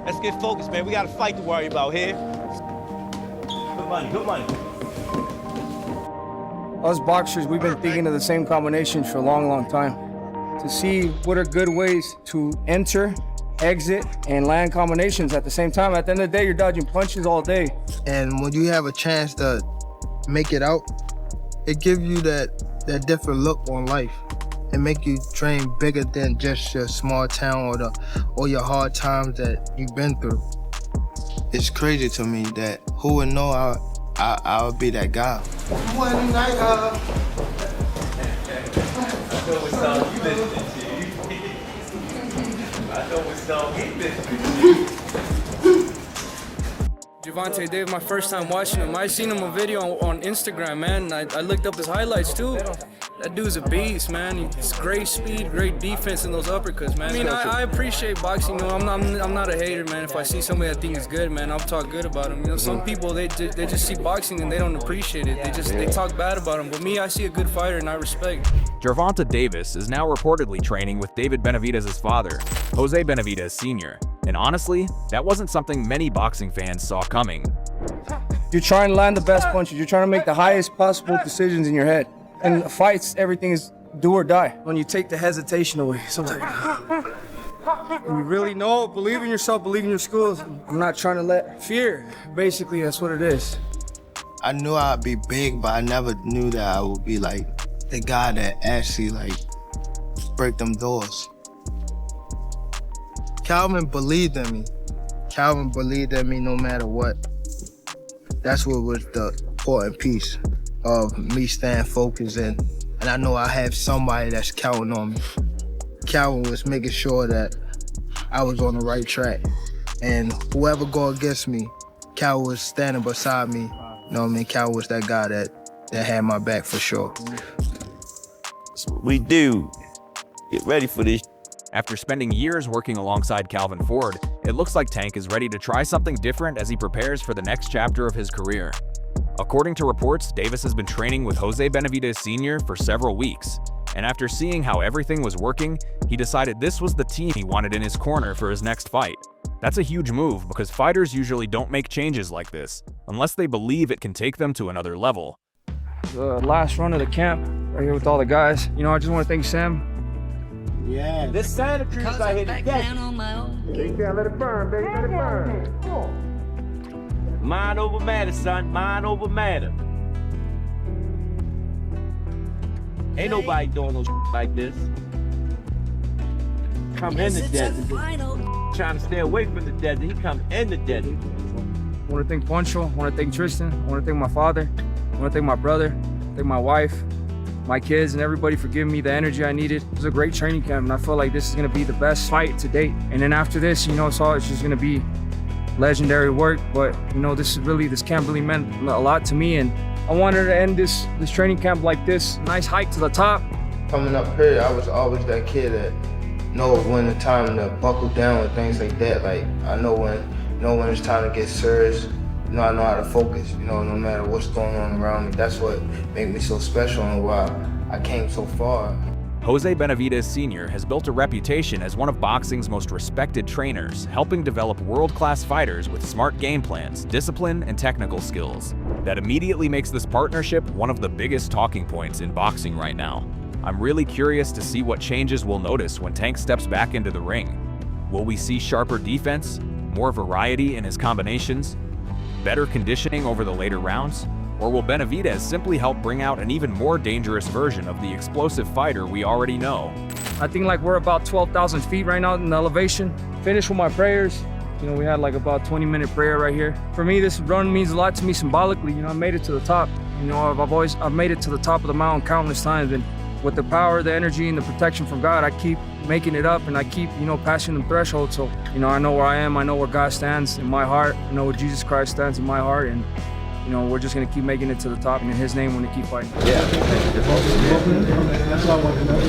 Let's get focused, man. We got a fight to worry about here. Good money, good money. Us boxers, we've been thinking of the same combinations for a long, long time. To see what are good ways to enter, exit, and land combinations at the same time. At the end of the day, you're dodging punches all day. And when you have a chance to make it out, it gives you that different look on life. It make you train bigger than just your small town or your hard times that you've been through. It's crazy to me that who would know I'll be that guy. One night I know what song you listening to. I know what song he listening to. Gervonta Davis, my first time watching him. I seen him a video on Instagram, man. I looked up his highlights too. That dude's a beast, man. He's great speed, great defense in those uppercuts, man. I mean, I appreciate boxing. You know, I'm not a hater, man. If I see somebody I think is good, man, I'll talk good about him. You know, some people they just see boxing and they don't appreciate it. They talk bad about him. But me, I see a good fighter and I respect. Gervonta Davis is now reportedly training with David Benavidez's father, Jose Benavidez Sr. And honestly, that wasn't something many boxing fans saw coming. You're trying to land the best punches. You're trying to make the highest possible decisions in your head. In fights, everything is do or die. When you take the hesitation away, sometimes you really know, believe in yourself, believe in your skills. I'm not trying to let fear, basically, that's what it is. I knew I'd be big, but I never knew that I would be like the guy that actually like break them doors. Calvin believed in me. Calvin believed in me no matter what. That's what was the important piece of me staying focused and I know I have somebody that's counting on me. Calvin was making sure that I was on the right track. And whoever go against me, Calvin was standing beside me. You know what I mean? Calvin was that guy that had my back for sure. That's what we do. Get ready for this. After spending years working alongside Calvin Ford, it looks like Tank is ready to try something different as he prepares for the next chapter of his career. According to reports, Davis has been training with Jose Benavidez Sr. for several weeks, and after seeing how everything was working, he decided this was the team he wanted in his corner for his next fight. That's a huge move because fighters usually don't make changes like this, unless they believe it can take them to another level. The last run of the camp, right here with all the guys. You know, I just want to thank Sam. Yeah, this Santa Cruz I hit the deck. You can't let it burn, baby, let it burn. Mind over matter, son. Mind over matter. Ain't nobody doing no like this. Come in the desert. Trying to stay away from the desert. He come in the desert. I want to thank Poncho. I want to thank Tristan. I want to thank my father. I want to thank my brother. Thank my wife, my kids, and everybody for giving me the energy I needed. It was a great training camp, and I feel like this is going to be the best fight to date. And then after this, you know, it's just going to be legendary work, but you know, this camp really meant a lot to me, and I wanted to end this training camp like this. Nice hike to the top. Coming up here, I was always that kid that know when the time to buckle down and things like that. Like I know when it's time to get serious. You know, I know how to focus, you know, no matter what's going on around me. That's what made me so special and why I came so far. Jose Benavidez Sr. has built a reputation as one of boxing's most respected trainers, helping develop world-class fighters with smart game plans, discipline, and technical skills. That immediately makes this partnership one of the biggest talking points in boxing right now. I'm really curious to see what changes we'll notice when Tank steps back into the ring. Will we see sharper defense, more variety in his combinations, better conditioning over the later rounds? Or will Benavidez simply help bring out an even more dangerous version of the explosive fighter we already know? I think like we're about 12,000 feet right now in the elevation. Finished with my prayers. You know, we had like about 20-minute prayer right here. For me, this run means a lot to me symbolically. You know, I made it to the top. You know, I've made it to the top of the mountain countless times, and with the power, the energy, and the protection from God, I keep making it up, and I keep, you know, passing the threshold. So, you know, I know where I am. I know where God stands in my heart. I know where Jesus Christ stands in my heart, and you know, we're just going to keep making it to the top, and in his name, we're going to keep fighting. Yeah. That's all I want to know.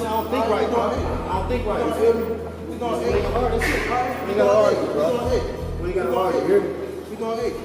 I don't think right. You feel me? We gonna hard. That's it. We gotta argue, bro. We got to argue, you hear me?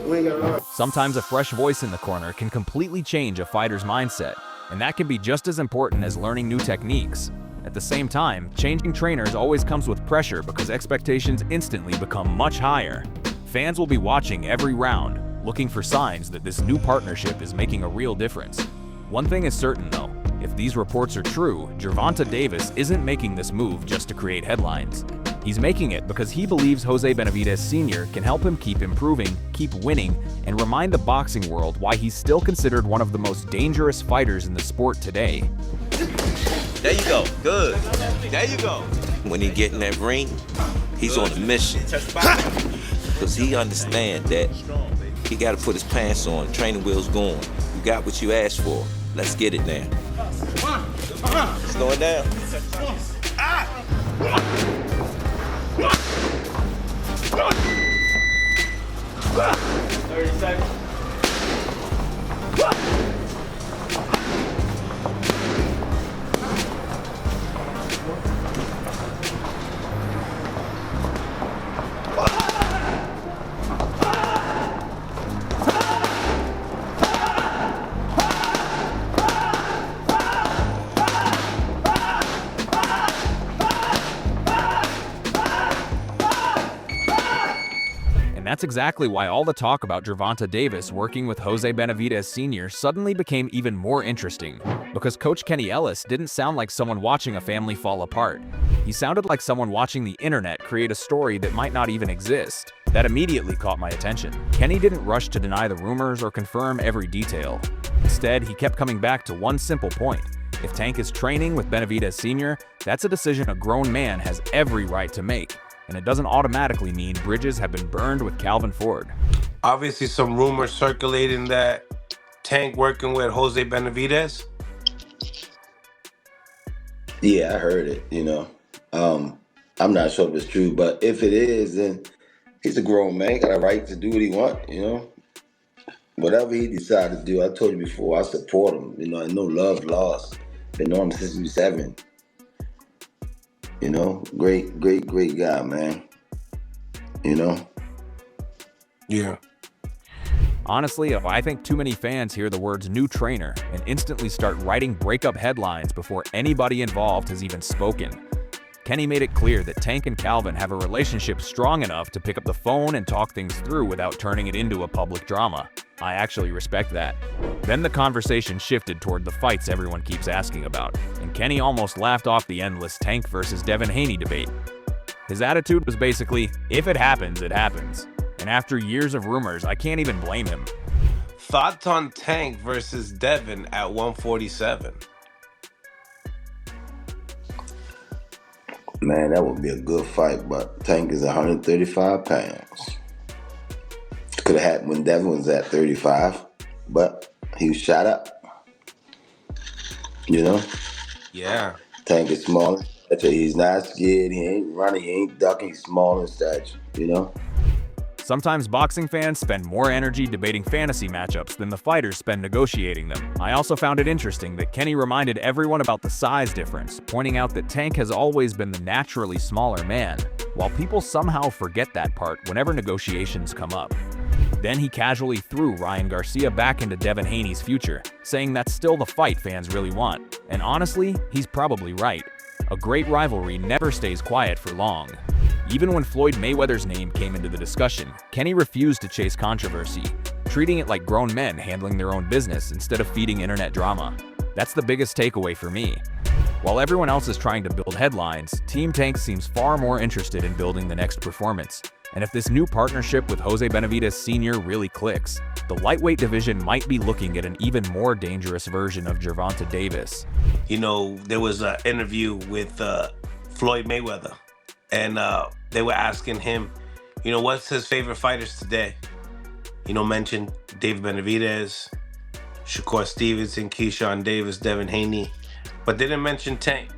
We ain't got to argue. Sometimes a fresh voice in the corner can completely change a fighter's mindset, and that can be just as important as learning new techniques. At the same time, changing trainers always comes with pressure because expectations instantly become much higher. Fans will be watching every round, looking for signs that this new partnership is making a real difference. One thing is certain though, if these reports are true, Gervonta Davis isn't making this move just to create headlines. He's making it because he believes Jose Benavidez Sr. can help him keep improving, keep winning, and remind the boxing world why he's still considered one of the most dangerous fighters in the sport today. There you go. Good. There you go. When he get in that ring, he's on a mission. Because he understands that he got to put his pants on, training wheels going. You got what you asked for. Let's get it now. Slow it down. 30 seconds. And that's exactly why all the talk about Gervonta Davis working with Jose Benavidez Sr. suddenly became even more interesting, because Coach Kenny Ellis didn't sound like someone watching a family fall apart. He sounded like someone watching the internet create a story that might not even exist. That immediately caught my attention. Kenny didn't rush to deny the rumors or confirm every detail. Instead, he kept coming back to one simple point. If Tank is training with Benavidez Sr., that's a decision a grown man has every right to make. And it doesn't automatically mean bridges have been burned with Calvin Ford. Obviously, some rumors circulating that Tank working with Jose Benavidez. Yeah, I heard it, I'm not sure if it's true, but if it is, then he's a grown man, got a right to do what he wants, Whatever he decides to do, I told you before, I support him, I know love lost. Been on him since he was 7. Great guy, man. Yeah. Honestly, I think too many fans hear the words new trainer and instantly start writing breakup headlines before anybody involved has even spoken. Kenny made it clear that Tank and Calvin have a relationship strong enough to pick up the phone and talk things through without turning it into a public drama. I actually respect that. Then the conversation shifted toward the fights everyone keeps asking about, and Kenny almost laughed off the endless Tank versus Devin Haney debate. His attitude was basically, if it happens, it happens. And after years of rumors, I can't even blame him. Thoughts on Tank versus Devin at 147? Man, that would be a good fight, but Tank is 135 pounds. Could have happened when Devin was at 35, but he was shot up. Yeah. Tank is small in stature. He's not scared. He ain't running. He ain't ducking. He's small in stature, Sometimes boxing fans spend more energy debating fantasy matchups than the fighters spend negotiating them. I also found it interesting that Kenny reminded everyone about the size difference, pointing out that Tank has always been the naturally smaller man, while people somehow forget that part whenever negotiations come up. Then he casually threw Ryan Garcia back into Devin Haney's future, saying that's still the fight fans really want. And honestly, he's probably right. A great rivalry never stays quiet for long. Even when Floyd Mayweather's name came into the discussion, Kenny refused to chase controversy, treating it like grown men handling their own business instead of feeding internet drama. That's the biggest takeaway for me. While everyone else is trying to build headlines, Team Tank seems far more interested in building the next performance. And if this new partnership with Jose Benavidez Sr. really clicks, the lightweight division might be looking at an even more dangerous version of Gervonta Davis. There was an interview with Floyd Mayweather, and they were asking him, what's his favorite fighters today? Mentioned David Benavidez, Shakur Stevenson, Keyshawn Davis, Devin Haney, but they didn't mention Tank.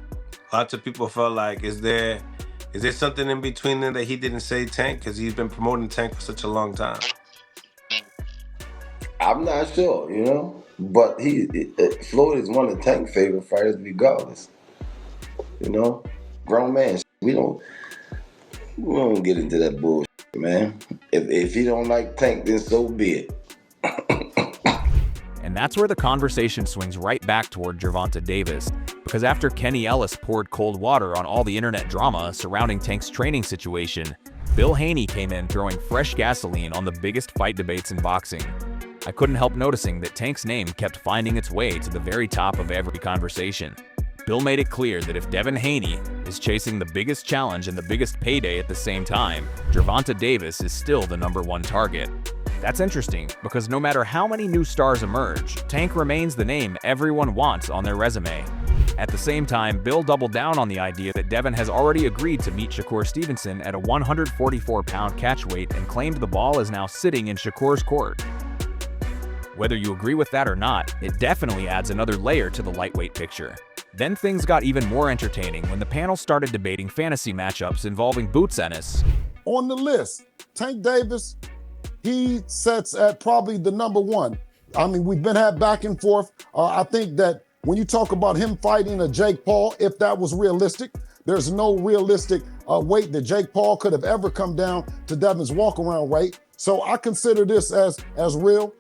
Lots of people felt like, is there something in between them that he didn't say Tank? Because he's been promoting Tank for such a long time. I'm not sure, but Floyd is one of Tank's favorite fighters regardless. Grown man, we don't get into that bullshit. man. If you don't like Tank, then so be it. And that's where the conversation swings right back toward Gervonta Davis, because after Kenny Ellis poured cold water on all the internet drama surrounding Tank's training situation, Bill Haney came in throwing fresh gasoline on the biggest fight debates in boxing. I couldn't help noticing that Tank's name kept finding its way to the very top of every conversation. Bill made it clear that if Devin Haney is chasing the biggest challenge and the biggest payday at the same time, Gervonta Davis is still the #1 target. That's interesting, because no matter how many new stars emerge, Tank remains the name everyone wants on their resume. At the same time, Bill doubled down on the idea that Devin has already agreed to meet Shakur Stevenson at a 144-pound catch weight and claimed the ball is now sitting in Shakur's court. Whether you agree with that or not, it definitely adds another layer to the lightweight picture. Then things got even more entertaining when the panel started debating fantasy matchups involving Boots Ennis. On the list, Tank Davis, he sets at probably the #1. I mean, we've been had back and forth. I think that when you talk about him fighting a Jake Paul, if that was realistic, there's no realistic weight that Jake Paul could have ever come down to Devin's walk-around weight. So I consider this as real.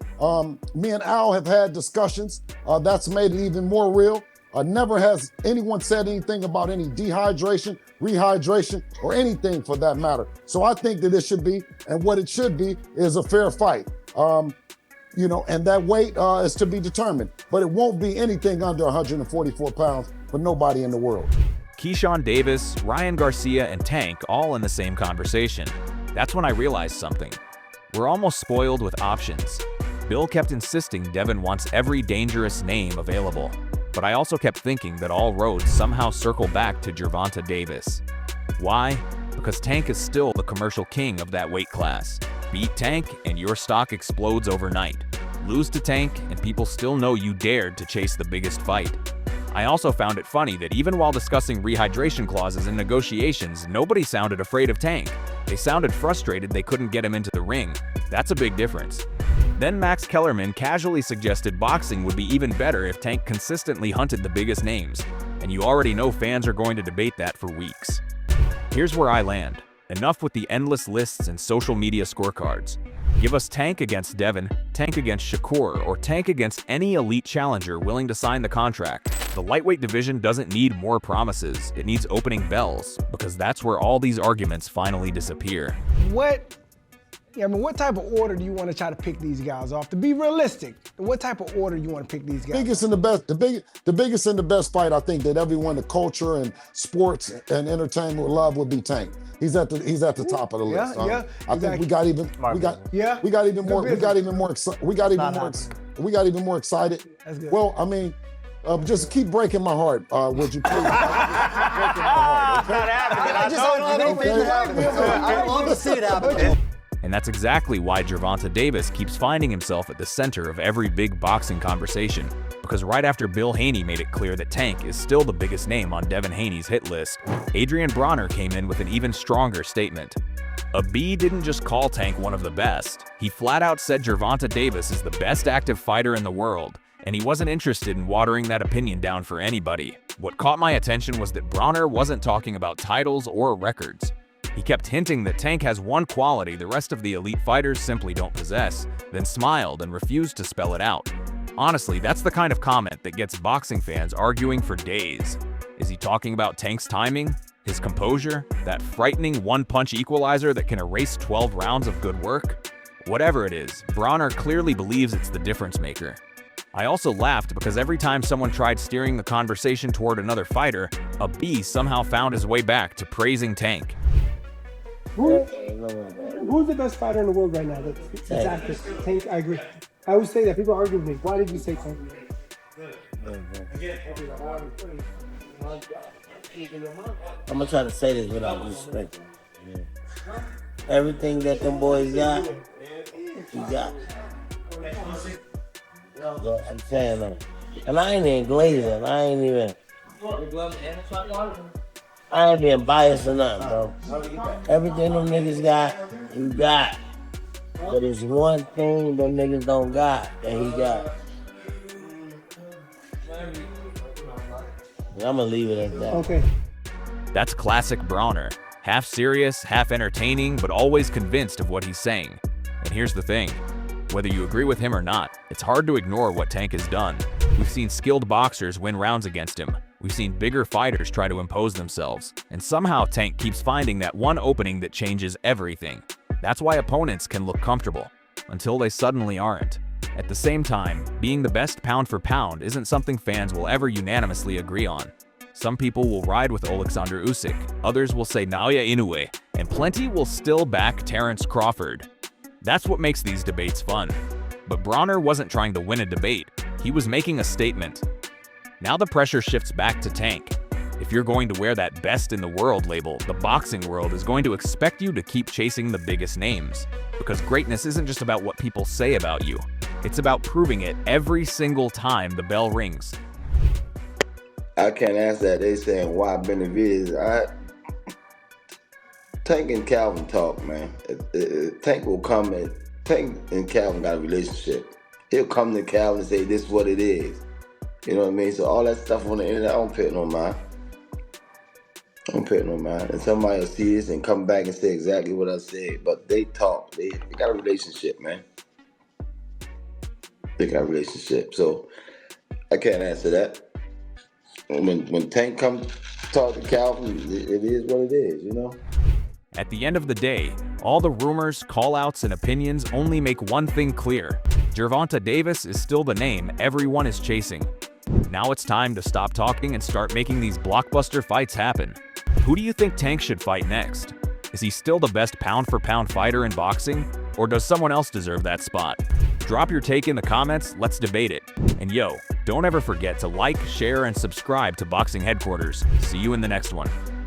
Me and Al have had discussions. That's made it even more real. Never has anyone said anything about any dehydration, rehydration, or anything for that matter. So I think that it should be, and what it should be, is a fair fight. You know, and that weight is to be determined. But it won't be anything under 144 pounds for nobody in the world. Keyshawn Davis, Ryan Garcia, and Tank all in the same conversation. That's when I realized something. We're almost spoiled with options. Bill kept insisting Devin wants every dangerous name available. But I also kept thinking that all roads somehow circle back to Gervonta Davis. Why? Because Tank is still the commercial king of that weight class. Beat Tank and your stock explodes overnight. Lose to Tank and people still know you dared to chase the biggest fight. I also found it funny that even while discussing rehydration clauses in negotiations, nobody sounded afraid of Tank. They sounded frustrated they couldn't get him into the ring. That's a big difference. Then Max Kellerman casually suggested boxing would be even better if Tank consistently hunted the biggest names, and you already know fans are going to debate that for weeks. Here's where I land. Enough with the endless lists and social media scorecards. Give us Tank against Devin, Tank against Shakur, or Tank against any elite challenger willing to sign the contract. The lightweight division doesn't need more promises, it needs opening bells, because that's where all these arguments finally disappear. What type of order do you want to try to pick these guys off? To be realistic, what type of order do you want to pick these guys? Biggest and the best, the biggest and the best fight I think that everyone, the culture and sports and entertainment would love would be Tank. He's at the top of the list. Yeah, I think we got even more excited. That's good. Well, I mean, just keep breaking my heart, would you please? Breaking my heart, okay? I'd love to see it happen. And that's exactly why Gervonta Davis keeps finding himself at the center of every big boxing conversation. Because right after Bill Haney made it clear that Tank is still the biggest name on Devin Haney's hit list, Adrien Broner came in with an even stronger statement. A B didn't just call Tank one of the best. He flat out said Gervonta Davis is the best active fighter in the world, and he wasn't interested in watering that opinion down for anybody. What caught my attention was that Bronner wasn't talking about titles or records. He kept hinting that Tank has one quality the rest of the elite fighters simply don't possess, then smiled and refused to spell it out. Honestly, that's the kind of comment that gets boxing fans arguing for days. Is he talking about Tank's timing? His composure? That frightening one-punch equalizer that can erase 12 rounds of good work? Whatever it is, Bronner clearly believes it's the difference maker. I also laughed because every time someone tried steering the conversation toward another fighter, a B somehow found his way back to praising Tank. Who's the best fighter in the world right now? That's active. Tank, I agree. I always say that. People argue with me. Why did you say Tank? I'm gonna try to say this without disrespect. Everything that them boys got, he got. So I'm saying that. And I ain't even glazing. I ain't being biased or nothing, bro. Everything them niggas got, he got. But there's one thing them niggas don't got that he got. And I'm gonna leave it at that. Okay. That's classic Bronner. Half serious, half entertaining, but always convinced of what he's saying. And here's the thing. Whether you agree with him or not, it's hard to ignore what Tank has done. We've seen skilled boxers win rounds against him. We've seen bigger fighters try to impose themselves. And somehow Tank keeps finding that one opening that changes everything. That's why opponents can look comfortable, until they suddenly aren't. At the same time, being the best pound for pound isn't something fans will ever unanimously agree on. Some people will ride with Alexander Usyk, others will say Naoya Inoue, and plenty will still back Terence Crawford. That's what makes these debates fun. But Bronner wasn't trying to win a debate, he was making a statement. Now the pressure shifts back to Tank. If you're going to wear that best in the world label, the boxing world is going to expect you to keep chasing the biggest names. Because greatness isn't just about what people say about you, it's about proving it every single time the bell rings. I can't answer that. They saying why Benavidez. Tank and Calvin talk, man. Tank will come and Tank and Calvin got a relationship. He'll come to Calvin and say this is what it is. You know what I mean? So all that stuff on the internet, I don't pay no mind. I don't pay no mind. And somebody will see this and come back and say exactly what I said. But they talk. They got a relationship, man. They got a relationship. So I can't answer that. When Tank comes talk to Calvin, it is what it is, you know? At the end of the day, all the rumors, call-outs, and opinions only make one thing clear. Gervonta Davis is still the name everyone is chasing. Now it's time to stop talking and start making these blockbuster fights happen. Who do you think Tank should fight next? Is he still the best pound-for-pound fighter in boxing? Or does someone else deserve that spot? Drop your take in the comments, let's debate it. And yo, don't ever forget to like, share, and subscribe to Boxing Headquarters. See you in the next one.